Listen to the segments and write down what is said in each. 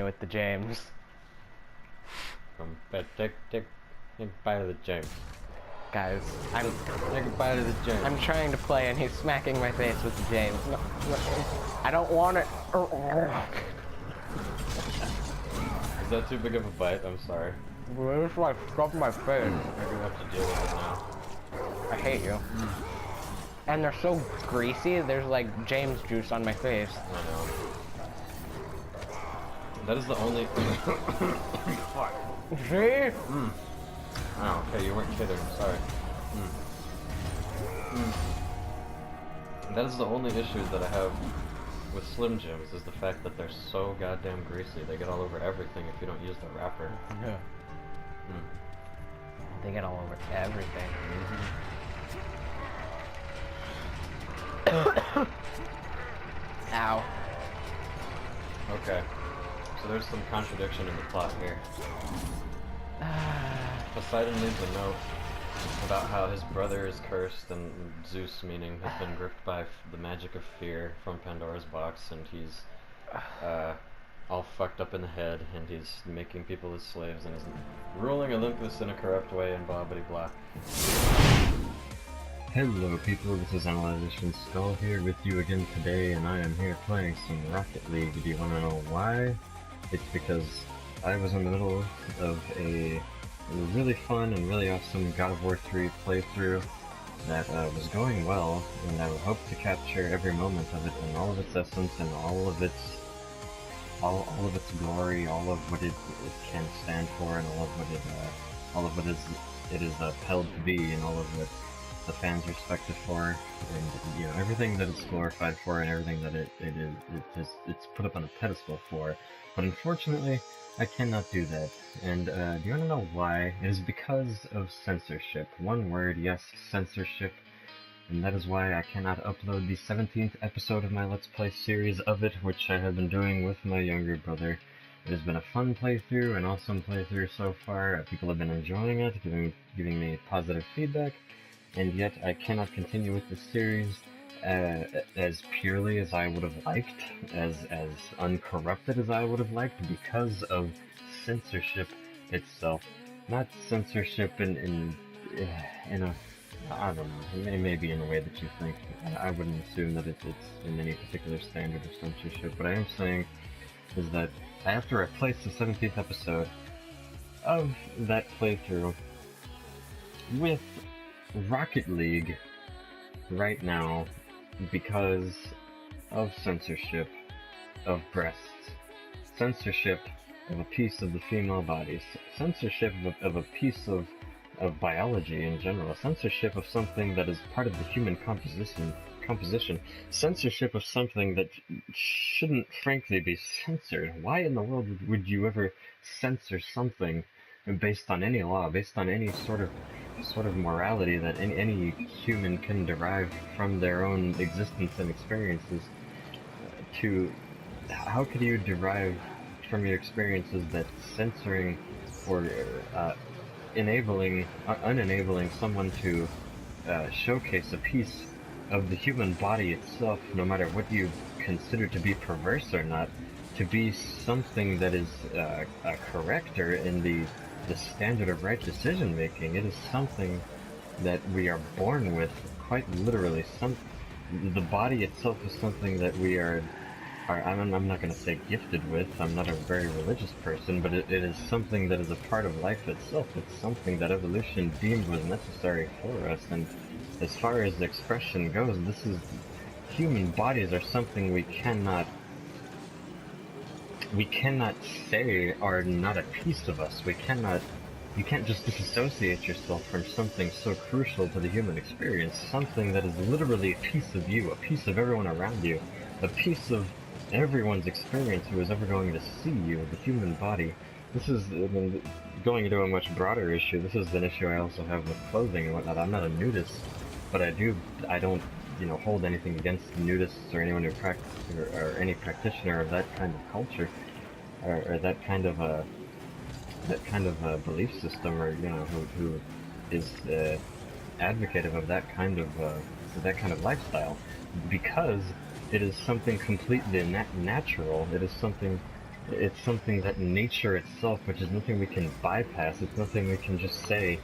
with the James. Take a bite of the James. Guys, Take a bite of the James. I'm trying to play and he's smacking my face with the James. No, I don't want it. Is that too big of a bite? I'm sorry. It's like stuff in my face. I do have to deal with it now. I hate you. And they're so greasy, there's like James juice on my face. I know. That is the only... Fuck. See? Oh, okay, you weren't kidding. Sorry. That is the only issue that I have with Slim Jims, is the fact that they're so goddamn greasy. They get all over everything if you don't use the wrapper. Yeah. They get all over everything. Ow. Okay. So there's some contradiction in the plot here. Poseidon leaves a note about how his brother is cursed, and Zeus, meaning, has been gripped by the magic of fear from Pandora's box, and he's all fucked up in the head, and he's making people his slaves, and is ruling Olympus in a corrupt way, and blah blah blah. Hello people, this is Analyzation Skull here with you again today, and I am here playing some Rocket League. Do you want to know why? It's because I was in the middle of a really fun and really awesome God of War 3 playthrough that was going well, and I would hope to capture every moment of it in all of its essence and all of its glory, all of what it can stand for, and all of what it is held to be, and all of what the fans respect it for, and you know, everything that it's glorified for, and everything that it's put up on a pedestal for. But unfortunately, I cannot do that. And do you want to know why? It is because of censorship. One word, yes, censorship. And that is why I cannot upload the 17th episode of my Let's Play series of it, which I have been doing with my younger brother. It has been a fun playthrough, an awesome playthrough so far. People have been enjoying it, giving me positive feedback. And yet I cannot continue with this series as purely as I would have liked, as uncorrupted as I would have liked, because of censorship itself. Not censorship in a, I don't know, maybe in a way that you think. I wouldn't assume that it's in any particular standard of censorship. What I am saying is that I have to replace the 17th episode of that playthrough with Rocket League right now because of censorship of breasts, censorship of a piece of the female body, censorship of a piece of biology in general, censorship of something that is part of the human composition, censorship of something that shouldn't frankly be censored. Why in the world would you ever censor something based on any law, based on any sort of morality that any human can derive from their own existence and experiences? How could you derive from your experiences that censoring or unenabling someone to showcase a piece of the human body itself, no matter what you consider to be perverse or not, to be something that is correct or in the standard of right decision making? It is something that we are born with, quite literally. The body itself is something that we are I'm not going to say gifted with. I'm not a very religious person, but it is something that is a part of life itself. It's something that evolution deemed was necessary for us. And as far as expression goes, human bodies are something we cannot say are not a piece of us. You can't just disassociate yourself from something so crucial to the human experience, something that is literally a piece of you, a piece of everyone around you, a piece of everyone's experience who is ever going to see you, the human body. This is, going into a much broader issue, this is an issue I also have with clothing and whatnot. I'm not a nudist, but I don't, hold anything against nudists or anyone who or any practitioner of that kind of culture, or that kind of a belief system, or who is advocative of that kind of lifestyle, because it is something completely natural. It is something It's something that nature itself, which is nothing we can bypass, it's nothing we can just say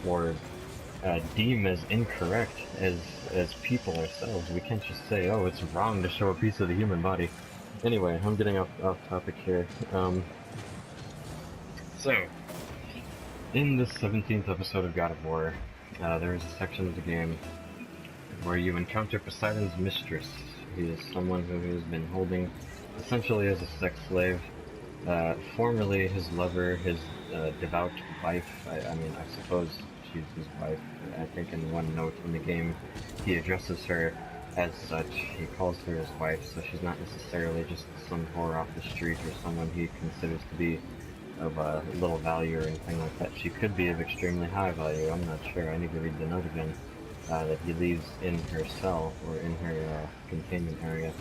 or deem as incorrect as people ourselves. We can't just say, oh, it's wrong to show a piece of the human body. Anyway, I'm getting off topic here. So, in this 17th episode of God of War, there is a section of the game where you encounter Poseidon's mistress. He is someone who has been holding essentially as a sex slave, formerly his lover, his devout wife. I mean, I suppose she's his wife. I think in one note in the game, he addresses her as such. He calls her his wife, so she's not necessarily just some whore off the street or someone he considers to be of little value or anything like that. She could be of extremely high value. I'm not sure. I need to read the note again. That he leaves in her cell or in her containment area.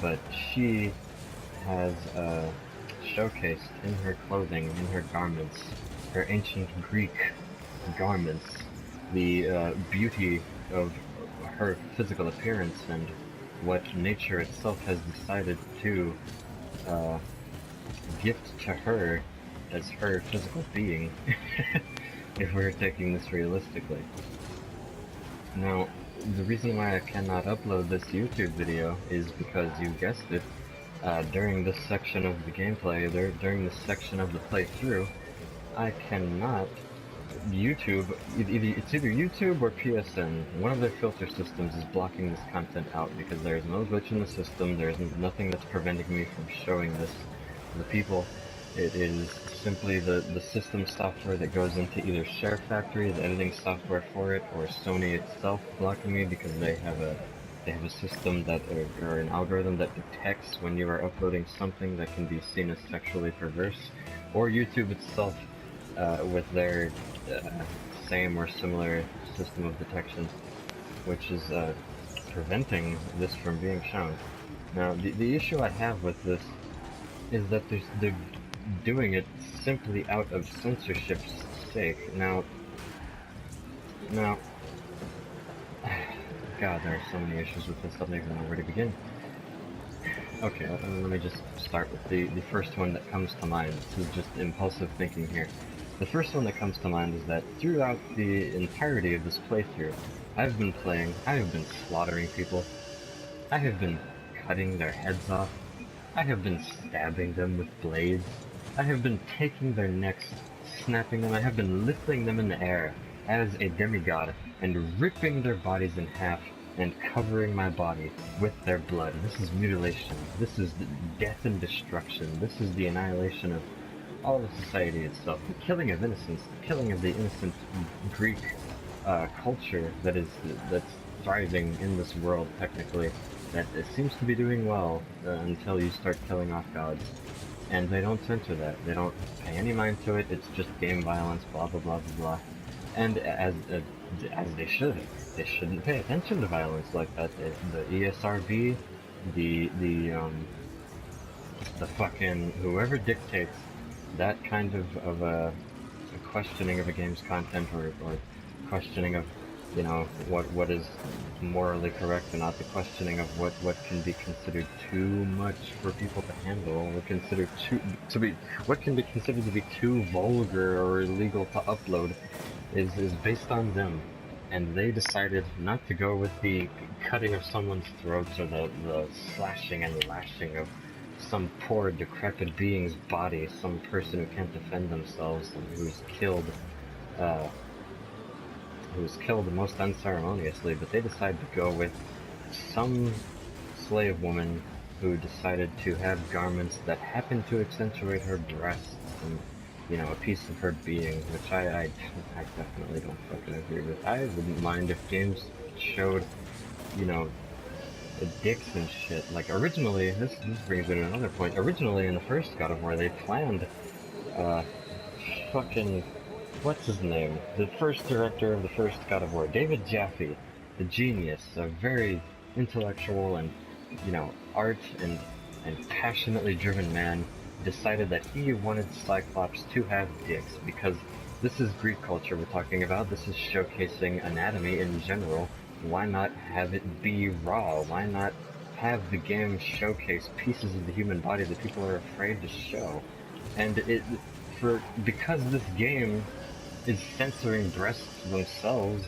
But she has showcased in her clothing, in her garments, her ancient Greek garments, the beauty of her physical appearance and what nature itself has decided to gift to her as her physical being, if we're taking this realistically. Now, the reason why I cannot upload this YouTube video is because you guessed it, during this section of the gameplay, during this section of the playthrough, I cannot YouTube, it's either YouTube or PSN. One of their filter systems is blocking this content out because there is no glitch in the system, there is nothing that's preventing me from showing this to the people. It is simply the system software that goes into either Share Factory, the editing software for it, or Sony itself blocking me because they have a system that, or an algorithm that detects when you are uploading something that can be seen as sexually perverse, or YouTube itself with their same or similar system of detection, which is preventing this from being shown. Now, the issue I have with this is that they're doing it simply out of censorship's sake. Now, God, there are so many issues with this, I don't even know where to begin. Okay, let me just start with the first one that comes to mind. This is just impulsive thinking here. The first one that comes to mind is that throughout the entirety of this playthrough, I have been slaughtering people, I have been cutting their heads off, I have been stabbing them with blades, I have been taking their necks, snapping them, I have been lifting them in the air as a demigod and ripping their bodies in half and covering my body with their blood. This is mutilation. This is death and destruction. This is the annihilation of all of society itself. The killing of innocence, the killing of the innocent Greek culture that's thriving in this world, technically, that it seems to be doing well until you start killing off gods. And they don't censor that. They don't pay any mind to it. It's just game violence, blah blah blah blah blah. And as they should. They shouldn't pay attention to violence like that. The ESRB, the fucking whoever dictates that kind of a questioning of a game's content or questioning of, you know, what is morally correct and not, the questioning of what can be considered too much for people to handle, or considered what can be considered to be too vulgar or illegal to upload is based on them. And they decided not to go with the cutting of someone's throats or the slashing and lashing of some poor decrepit being's body, some person who can't defend themselves and who's killed most unceremoniously, but they decided to go with some slave woman who decided to have garments that happened to accentuate her breasts and, you know, a piece of her being, which I definitely don't fucking agree with. I wouldn't mind if games showed, you know, dicks and shit. Like, originally, this brings me to another point. Originally, in the first God of War, they planned, fucking, what's his name? The first director of the first God of War, David Jaffe, the genius, a very intellectual and, you know, art and passionately driven man, decided that he wanted Cyclops to have dicks because this is Greek culture we're talking about. This is showcasing anatomy in general. Why not have it be raw? Why not have the game showcase pieces of the human body that people are afraid to show. And because this game is censoring breasts themselves,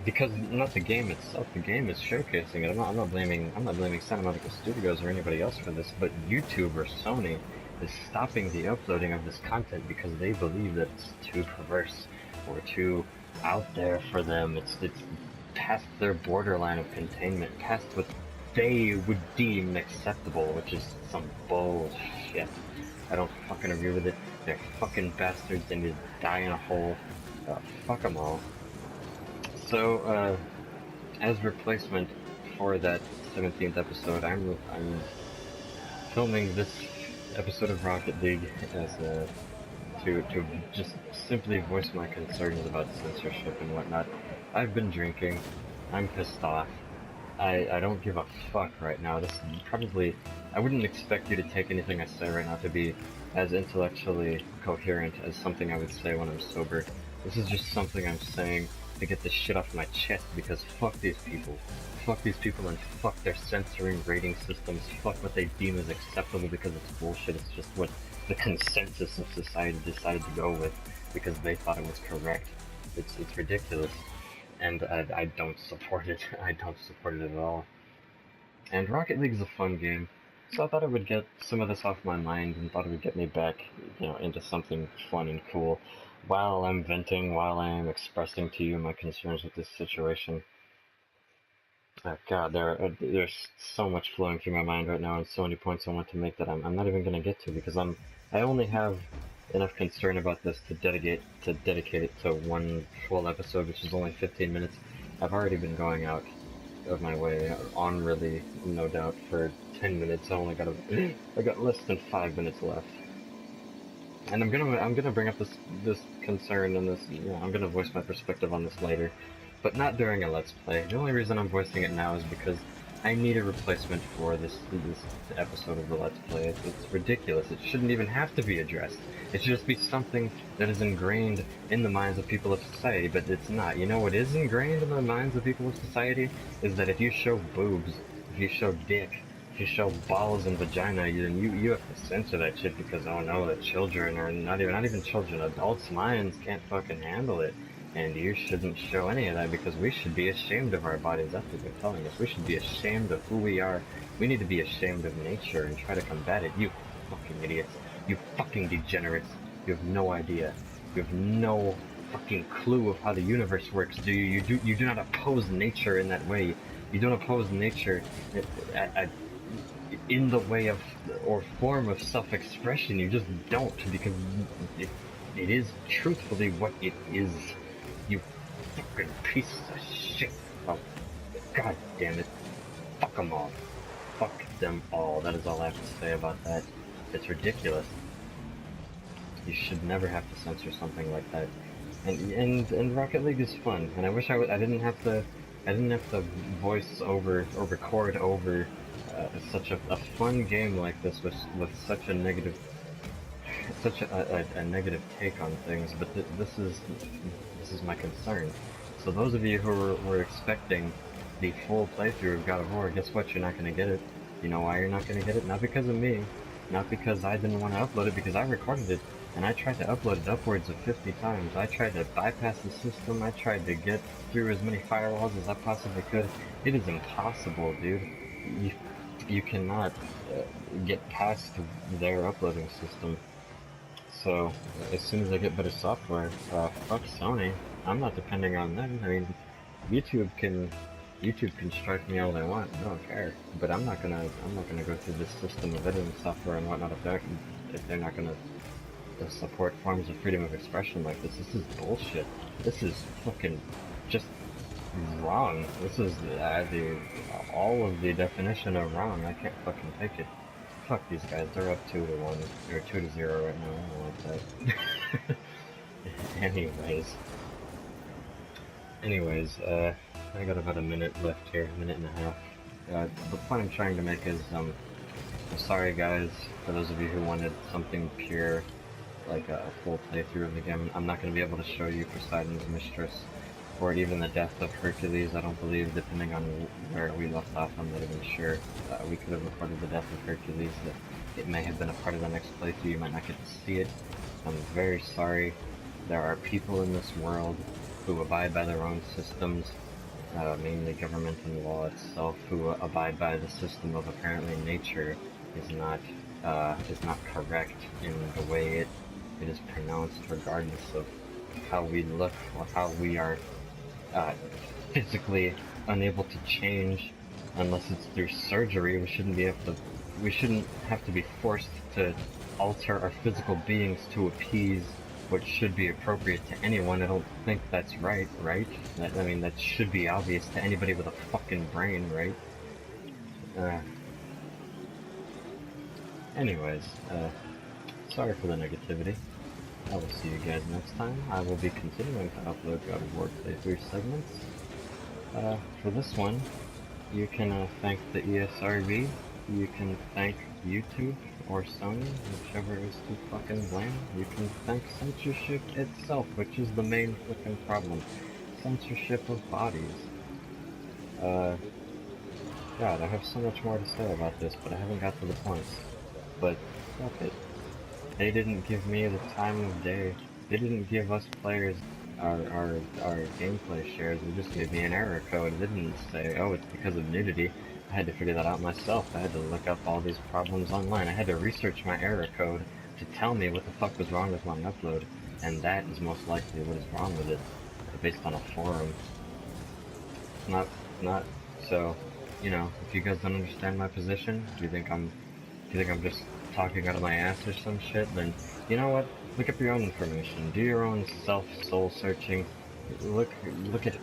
because not the game itself, the game is showcasing it. I'm not blaming Santa Monica Studios or anybody else for this, but YouTube or Sony is stopping the uploading of this content because they believe that it's too perverse or too out there for them. It's past their borderline of containment, past what they would deem acceptable, which is some bullshit. I don't fucking agree with it. They're fucking bastards. They need to die in a hole. Fuck them all. So, as replacement for that 17th episode, I'm filming this episode of Rocket League as to just simply voice my concerns about censorship and whatnot. I've been drinking. I'm pissed off. I don't give a fuck right now. This probably... I wouldn't expect you to take anything I say right now to be as intellectually coherent as something I would say when I'm sober. This is just something I'm saying to get this shit off my chest because fuck these people. Fuck these people and fuck their censoring rating systems. Fuck what they deem as acceptable because it's bullshit. It's just what the consensus of society decided to go with because they thought it was correct. It's ridiculous. And I don't support it. I don't support it at all. And Rocket League is a fun game, so I thought it would get some of this off my mind and thought it would get me back, into something fun and cool while I'm venting, while I am expressing to you my concerns with this situation. God, there's so much flowing through my mind right now and so many points I want to make that I'm not even going to get to because I only have enough concern about this to dedicate it to one full episode, which is only 15 minutes. I've already been going out of my way, on really, no doubt, for 10 minutes. I got less than 5 minutes left. And I'm gonna bring up this concern and this, I'm gonna voice my perspective on this later, but not during a Let's Play. The only reason I'm voicing it now is because I need a replacement for this episode of the Let's Play. It's ridiculous. It shouldn't even have to be addressed. It should just be something that is ingrained in the minds of people of society, but it's not. You know what is ingrained in the minds of people of society? Is that if you show boobs, if you show dick, if you show balls and vagina, you have to censor that shit because, oh no, the children, or not even children, adults' minds can't fucking handle it. And you shouldn't show any of that because we should be ashamed of our bodies. That's what they're telling us. We should be ashamed of who we are. We need to be ashamed of nature and try to combat it. You fucking idiots. You fucking degenerates. You have no idea. You have no fucking clue of how the universe works, do you? You do not oppose nature in that way. You don't oppose nature in the way of, or form of self-expression. You just don't, because it is truthfully what it is. You fucking pieces of shit. Oh, god damn it. Fuck them all. Fuck them all. That is all I have to say about that. It's ridiculous. You should never have to censor something like that. And Rocket League is fun, and I wish I didn't have to voice over or record over such a fun game like this with such a negative negative take on things. But this is my concern. So those of you who were expecting the full playthrough of God of War, guess what? You're not going to get it. You know why you're not going to get it? Not because of me, not because I didn't want to upload it, because I recorded it. And I tried to upload it upwards of 50 times. I tried to bypass the system. I tried to get through as many firewalls as I possibly could. It is impossible, dude. You cannot get past their uploading system. So, as soon as I get better software, fuck Sony. I'm not depending on them. I mean, YouTube can strike me all they want. I don't care. But I'm not gonna go through this system of editing software and whatnot if they're not gonna support forms of freedom of expression like this. This is bullshit. This is fucking just wrong. This is all of the definition of wrong. I can't fucking take it. Fuck these guys. They're up 2-1 or 2-0 right now. I don't like that. Anyways, I got about a minute left here, a minute and a half. The point I'm trying to make is, I'm sorry guys, for those of you who wanted something pure, like a full playthrough of the game. I'm not going to be able to show you Poseidon's Mistress. or even the death of Hercules. I don't believe, depending on where we left off, I'm not even sure. We could have recorded the death of Hercules. That it may have been a part of the next playthrough. You might not get to see it. I'm very sorry. There are people in this world who abide by their own systems, mainly government and law itself, who abide by the system of apparently nature is not correct in the way it is pronounced, regardless of how we look or how we are physically unable to change unless it's through surgery. We shouldn't have to be forced to alter our physical beings to appease what should be appropriate to anyone. I don't think that's right? I mean, that should be obvious to anybody with a fucking brain, right? Anyways, sorry for the negativity. I will see you guys next time. I will be continuing to upload God of War playthrough segments. For this one, you can thank the ESRB, you can thank YouTube or Sony, whichever is to fucking blame. You can thank censorship itself, which is the main fucking problem. Censorship of bodies. God, I have so much more to say about this, but I haven't got to the points. But, fuck it. They didn't give me the time of day. They didn't give us players our gameplay shares. They just gave me an error code. They didn't say, oh, it's because of nudity. I had to figure that out myself. I had to look up all these problems online. I had to research my error code to tell me what the fuck was wrong with my upload. And that is most likely what is wrong with it, based on a forum. Not, so, you know, if you guys don't understand my position, do you think I'm just talking out of my ass or some shit, then you know what? Look up your own information. Do your own soul searching. Look at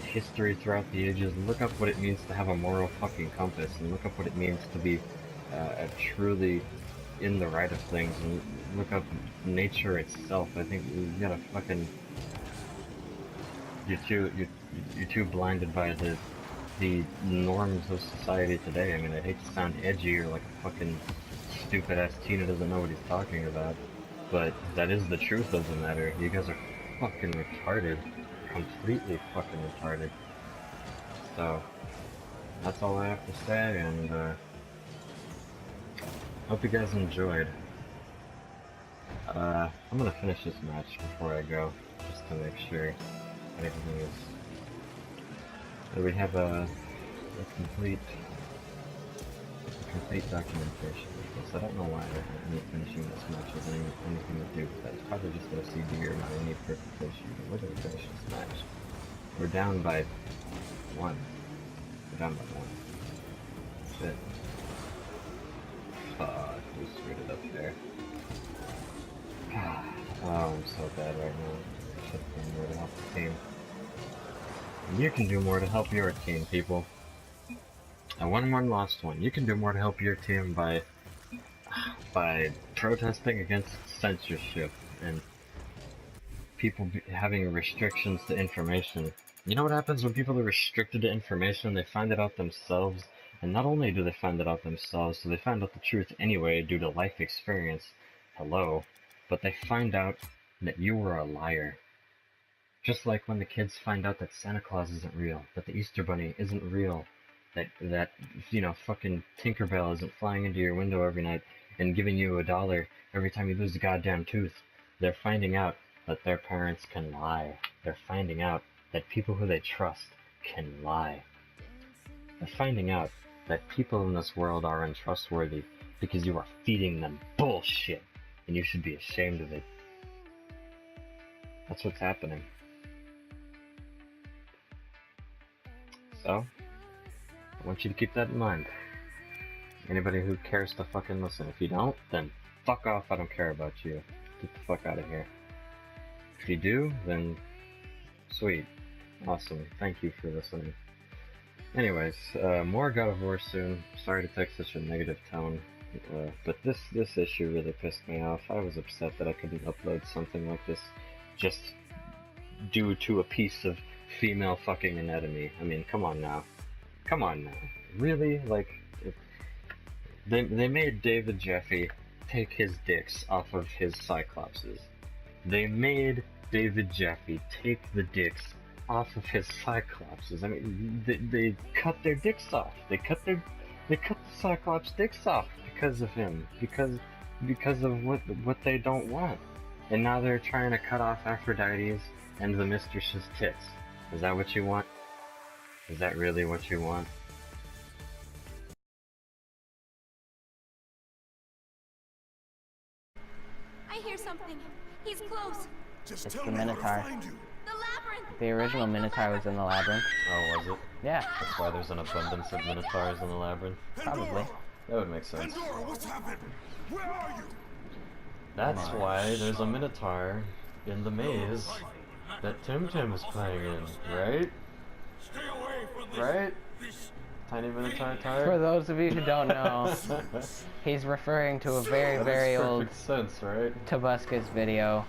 history throughout the ages. Look up what it means to have a moral fucking compass, and look up what it means to be truly in the right of things, and look up nature itself. I think you gotta fucking you're too blinded by the norms of society today. I mean, I hate to sound edgy or like a fucking stupid ass teen who doesn't know what he's talking about, but that is the truth of the matter. You guys are fucking retarded. Completely fucking retarded. So, that's all I have to say, and hope you guys enjoyed. I'm gonna finish this match before I go, just to make sure everything is... that we have a complete documentation of this. I don't know why me finishing this match has anything to do with that. It's probably just OCD or my need for completion, but we're gonna finish this match. We're down by 1. We're down by 1. Shit. Fuck, we screwed it up there. God. Oh, I'm so bad right now. I should have done more to help the team. And you can do more to help your team, people. I won one, lost one. You can do more to help your team by protesting against censorship and people having restrictions to information. You know what happens when people are restricted to information? They find it out themselves, and not only do they find it out themselves, so they find out the truth anyway due to life experience. Hello. But they find out that you were a liar. Just like when the kids find out that Santa Claus isn't real, that the Easter Bunny isn't real, that you know, fucking Tinkerbell isn't flying into your window every night and giving you $1 every time you lose a goddamn tooth. They're finding out that their parents can lie. They're finding out that people who they trust can lie. They're finding out that people in this world are untrustworthy because you are feeding them bullshit, and you should be ashamed of it. That's what's happening. So, I want you to keep that in mind. Anybody who cares to fucking listen. If you don't, then fuck off, I don't care about you. Get the fuck out of here. If you do, then sweet. Awesome. Thank you for listening. Anyways, more God of War soon. Sorry to take such a negative tone, but this issue really pissed me off. I was upset that I couldn't upload something like this just due to a piece of female fucking anatomy. I mean, come on now. Come on now. Really? Like, they made David Jeffy take his dicks off of his Cyclopses. They made David Jeffy take the dicks off of his Cyclopses. I mean, they cut their dicks off. They cut the Cyclops dicks off because of him. Because of what they don't want. And now they're trying to cut off Aphrodite's and the Mistress's tits. Is that what you want? Is that really what you want? I hear something. He's close. It's the Minotaur. The labyrinth. The original Minotaur was in the labyrinth. Oh, was it? Yeah, That's why there's an abundance of Minotaurs in the labyrinth. probably. That would make sense. Pandora, what's happened? Where are you? That's why there's a Minotaur in the maze that Tim is playing in, right? Stay away from this. Right? Tiny Minotaur For tire? those of you who don't know, he's referring to a very, very old Perfect sense, right? Tobuscus video